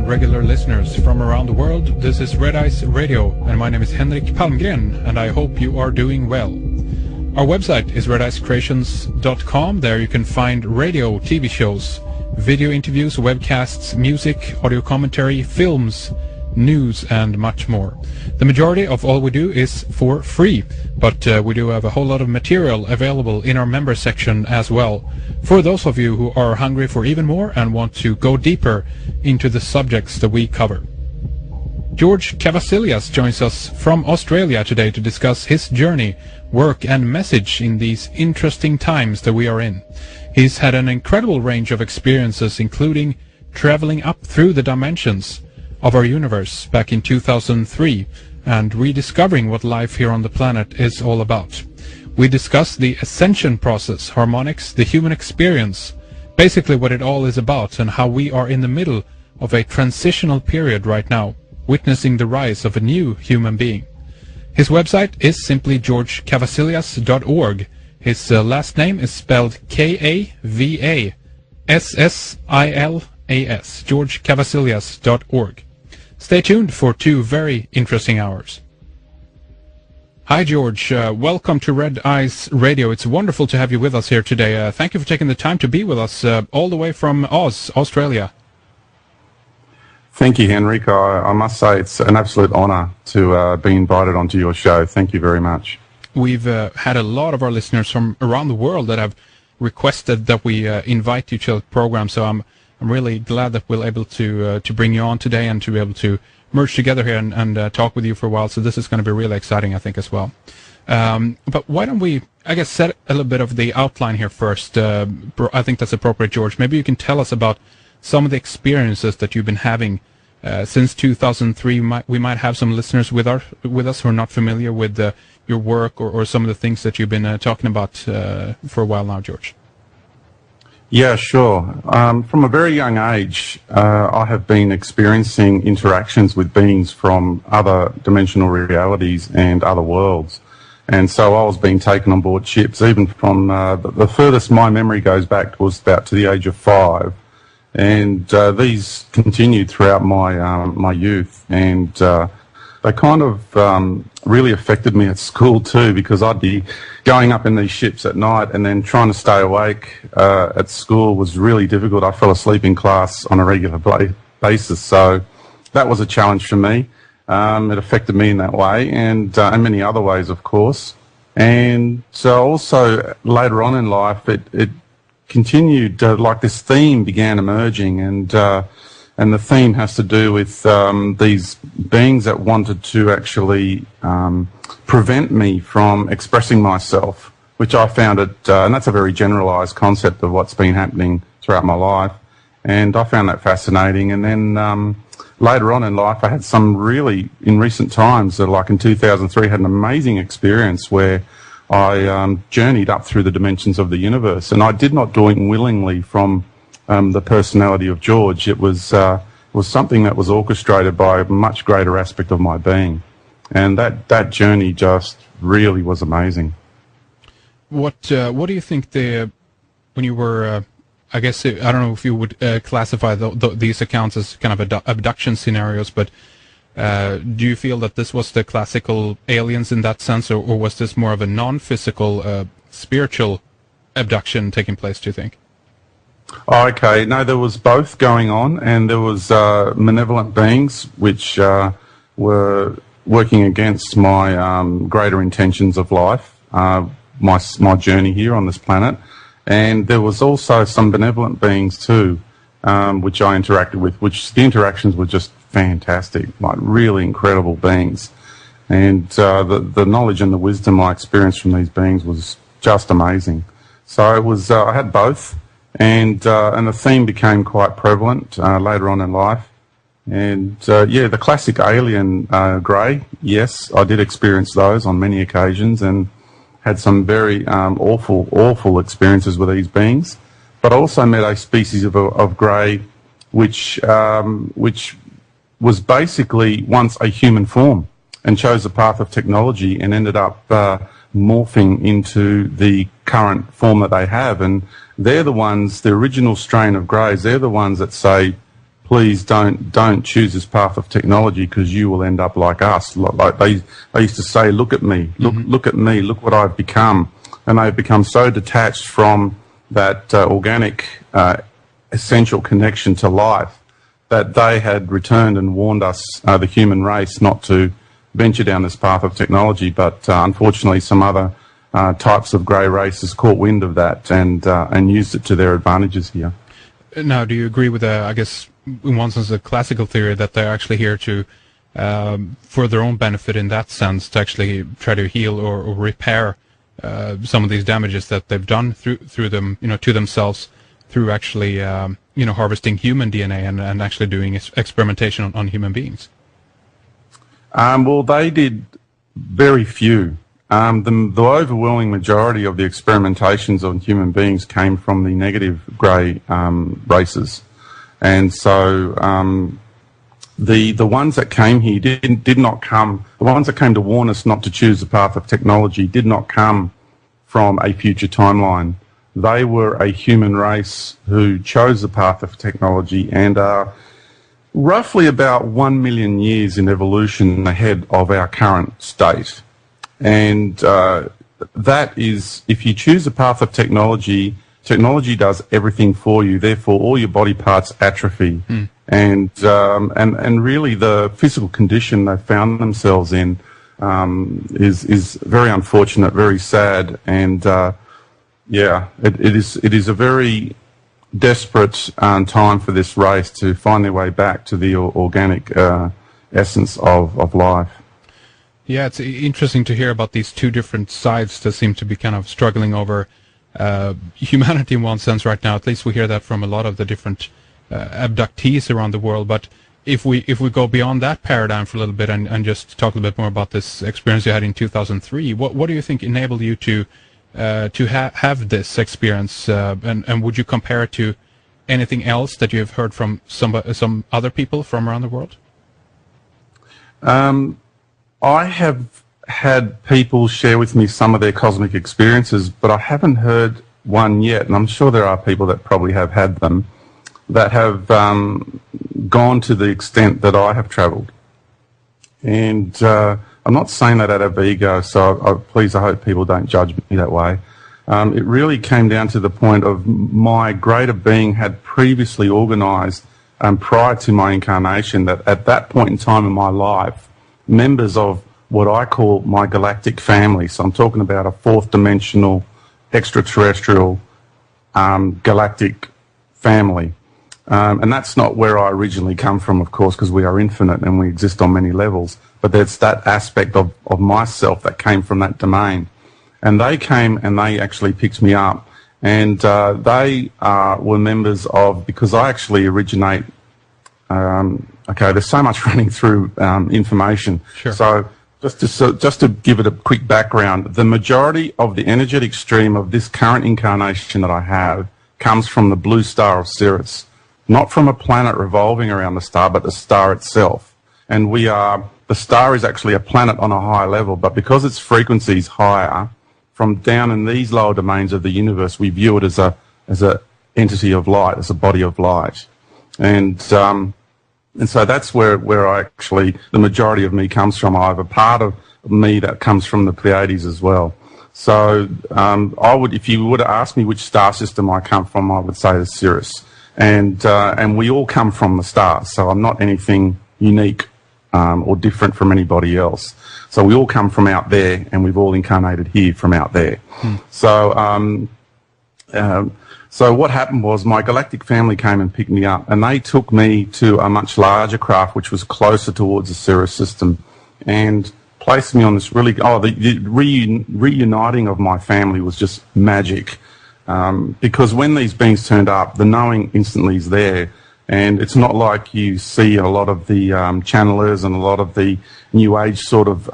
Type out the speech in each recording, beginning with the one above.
regular listeners from around the world. This is Red Eyes Radio, and my name is Henrik Palmgren, and I hope you are doing well. Our website is redeyescreations.com. There you can find radio, TV shows, video interviews, webcasts, music, audio commentary, films, news, and much more. The majority of all we do is for free, but we do have a whole lot of material available in our member section as well, for those of you who are hungry for even more and want to go deeper into the subjects that we cover. George Cavasilias joins us from Australia today to discuss his journey, work, and message in these interesting times that we are in. He's had an incredible range of experiences, including traveling up through the dimensions of our universe back in 2003 and rediscovering what life here on the planet is all about. We discuss the ascension process, harmonics, the human experience, basically what it all is about, and how we are in the middle of a transitional period right now, witnessing the rise of a new human being. His website is simply georgecavasilias.org. His last name is spelled Kavassillas, georgecavasilias.org. Stay tuned for 2 very interesting hours. Hi, George. Welcome to Red Eyes Radio. It's wonderful to have you with us here today. Thank you for taking the time to be with us all the way from Oz, Australia. Thank you, Henrik. I must say it's an absolute honour to be invited onto your show. Thank you very much. We've had a lot of our listeners from around the world that have requested that we invite you to the program, so I'm really glad that we're able to bring you on today and to be able to merge together here and talk with you for a while. So this is going to be really exciting, I think, as well. But why don't we, I guess, set a little bit of the outline here first. I think that's appropriate, George. Maybe you can tell us about some of the experiences that you've been having since 2003. We might have some listeners with us who are not familiar with your work or some of the things that you've been talking about for a while now, George. Yeah, sure. From a very young age, I have been experiencing interactions with beings from other dimensional realities and other worlds. And so I was being taken on board ships, even from the furthest my memory goes back was about to the age of 5. And these continued throughout my youth. And they kind of really affected me at school too, because I'd be going up in these ships at night and then trying to stay awake at school was really difficult. I fell asleep in class on a regular basis, so that was a challenge for me. It affected me in that way, and many other ways, of course. And so also later on in life, it continued, like this theme began emerging, and the theme has to do with these beings that wanted to actually prevent me from expressing myself, which I found it, and that's a very generalised concept of what's been happening throughout my life, and I found that fascinating. And then later on in life, I had some really, in recent times, like in 2003, had an amazing experience where I journeyed up through the dimensions of the universe, and I did not do it willingly from the personality of George. It was something that was orchestrated by a much greater aspect of my being, and that journey just really was amazing. What do you think when you were? I guess I don't know if you would classify these accounts as kind of abduction scenarios, but do you feel that this was the classical aliens in that sense, or was this more of a non-physical, spiritual abduction taking place? Do you think? Oh, okay. No, there was both going on, and there was malevolent beings which were working against my greater intentions of life, my journey here on this planet, and there was also some benevolent beings too, which I interacted with. Which the interactions were just fantastic, like really incredible beings, and the knowledge and the wisdom I experienced from these beings was just amazing. So it was. I had both. And the theme became quite prevalent later on in life. And, yeah, the classic alien grey, yes, I did experience those on many occasions and had some very awful experiences with these beings. But I also met a species of grey which was basically once a human form and chose a path of technology and ended up morphing into the current form that they have. And they're the ones, the original strain of greys, they're the ones that say, please don't choose this path of technology because you will end up like us. Like they used to say, look at me, look at me, look what I've become. And they've become so detached from that organic essential connection to life that they had returned and warned us, the human race, not to venture down this path of technology. But unfortunately, some other types of grey races caught wind of that and used it to their advantages here. Now, do you agree with, I guess, in one sense, the classical theory that they're actually here to, for their own benefit in that sense, to actually try to heal or repair some of these damages that they've done through them, to themselves, through actually, harvesting human DNA and actually doing experimentation on human beings? Well, they did very few. The overwhelming majority of the experimentations on human beings came from the negative grey races. And so the ones that came here did not come, the ones that came to warn us not to choose the path of technology did not come from a future timeline. They were a human race who chose the path of technology and are roughly about 1 million years in evolution ahead of our current state. And that is, if you choose the path of technology, technology does everything for you. Therefore, all your body parts atrophy. And really the physical condition they found themselves in is very unfortunate, very sad. And it is a very desperate time for this race to find their way back to the organic essence of life. Yeah, it's interesting to hear about these two different sides that seem to be kind of struggling over humanity in one sense right now. At least we hear that from a lot of the different abductees around the world. But if we go beyond that paradigm for a little bit and just talk a little bit more about this experience you had in 2003, what do you think enabled you to have this experience? And would you compare it to anything else that you have heard from some other people from around the world? I have had people share with me some of their cosmic experiences, but I haven't heard one yet, and I'm sure there are people that probably have had them, that have gone to the extent that I have travelled. And I'm not saying that out of ego, so please, I hope people don't judge me that way. It really came down to the point of my greater being had previously organised prior to my incarnation that at that point in time in my life, members of what I call my galactic family, so I'm talking about a fourth dimensional extraterrestrial galactic family. And that's not where I originally come from, of course, because we are infinite and we exist on many levels. But there's that aspect of myself that came from that domain. And they came and they actually picked me up. And they were members of, because I actually originate, okay, there's so much running through information. Sure. So just to give it a quick background, the majority of the energetic stream of this current incarnation that I have comes from the blue star of Sirius. Not from a planet revolving around the star, but the star itself. And the star is actually a planet on a higher level, but because its frequency is higher, from down in these lower domains of the universe, we view it as a entity of light, as a body of light. And so that's where I actually, the majority of me comes from. I have a part of me that comes from the Pleiades as well. So if you were to ask me which star system I come from, I would say it's Sirius. And we all come from the stars, so I'm not anything unique or different from anybody else. So we all come from out there, and we've all incarnated here from out there. So what happened was my galactic family came and picked me up, and they took me to a much larger craft, which was closer towards the Sirius system, and placed me on this really. The reuniting of my family was just magic. Because when these beings turned up, the knowing instantly is there. And it's not like you see a lot of the channelers and a lot of the New Age sort of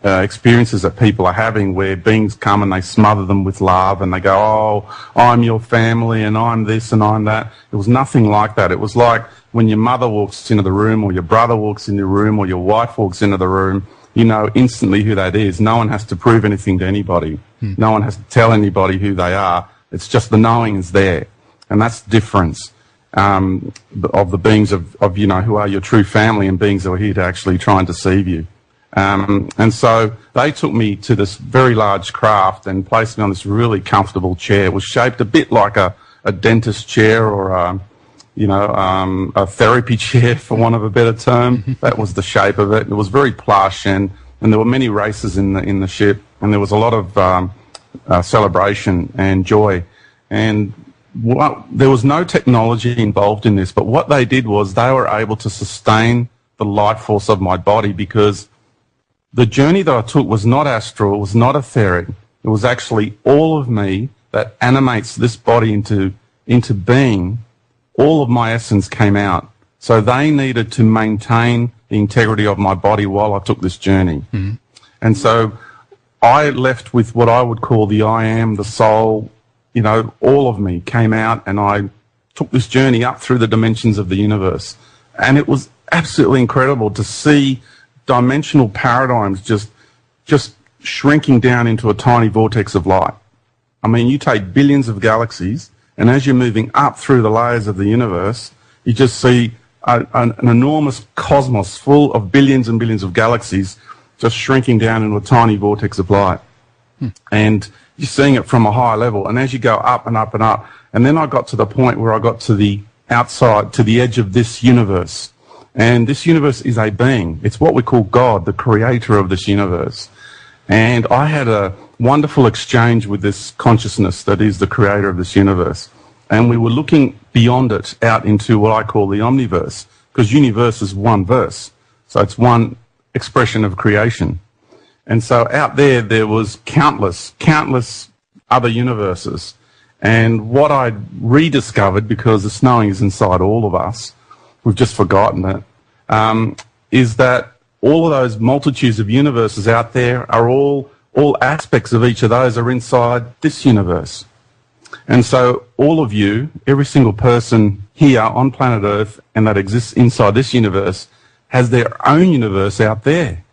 experiences that people are having where beings come and they smother them with love and they go, oh, I'm your family and I'm this and I'm that. It was nothing like that. It was like when your mother walks into the room or your brother walks in the room or your wife walks into the room, you know instantly who that is. No one has to prove anything to anybody. No one has to tell anybody who they are. It's just the knowing is there. And that's the difference. of the beings of, you know, who are your true family and beings who are here to actually try and deceive you. And so they took me to this very large craft and placed me on this really comfortable chair. It was shaped a bit like a dentist chair or a therapy chair, for want of a better term. That was the shape of it. It was very plush, and there were many races in the ship, and there was a lot of celebration and joy. And there was no technology involved in this, but what they did was they were able to sustain the life force of my body, because the journey that I took was not astral, it was not etheric. It was actually all of me that animates this body into being. All of my essence came out. So they needed to maintain the integrity of my body while I took this journey. Mm-hmm. And so I left with what I would call the I am, the soul, you know, all of me came out, and I took this journey up through the dimensions of the universe. And it was absolutely incredible to see dimensional paradigms just shrinking down into a tiny vortex of light. I mean, you take billions of galaxies, and as you're moving up through the layers of the universe, you just see an enormous cosmos full of billions and billions of galaxies just shrinking down into a tiny vortex of light. And you're seeing it from a higher level, and as you go up and up and up, and then I got to the point where I got to the outside, to the edge of this universe. And this universe is a being. It's what we call God, the creator of this universe. And I had a wonderful exchange with this consciousness that is the creator of this universe. And we were looking beyond it out into what I call the omniverse, because universe is one verse. So it's one expression of creation. And so out there was countless other universes. And what I rediscovered, because this knowing is inside all of us, we've just forgotten it, is that all of those multitudes of universes out there are all aspects of each of those are inside this universe. And so all of you, every single person here on planet Earth and that exists inside this universe, has their own universe out there.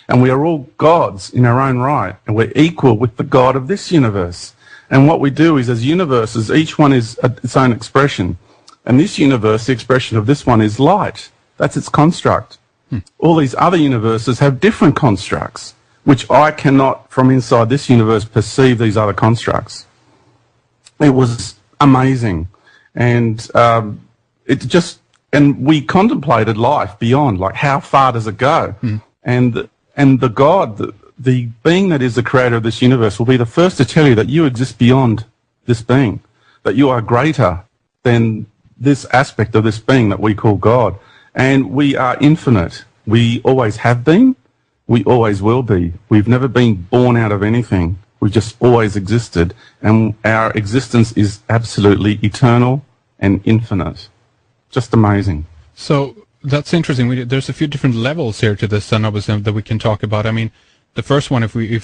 And we are all gods in our own right, and we're equal with the God of this universe. And what we do is, as universes, each one is its own expression. And this universe, the expression of this one is light. That's its construct. All these other universes have different constructs, which I cannot, from inside this universe, perceive these other constructs. It was amazing. And and we contemplated life beyond, like how far does it go? And the God, the being that is the creator of this universe, will be the first to tell you that you exist beyond this being, that you are greater than this aspect of this being that we call God. And we are infinite. We always have been. We always will be. We've never been born out of anything. We've just always existed. And our existence is absolutely eternal and infinite. Just amazing. So that's interesting. There's a few different levels here to this, and obviously that we can talk about. I mean, the first one, if we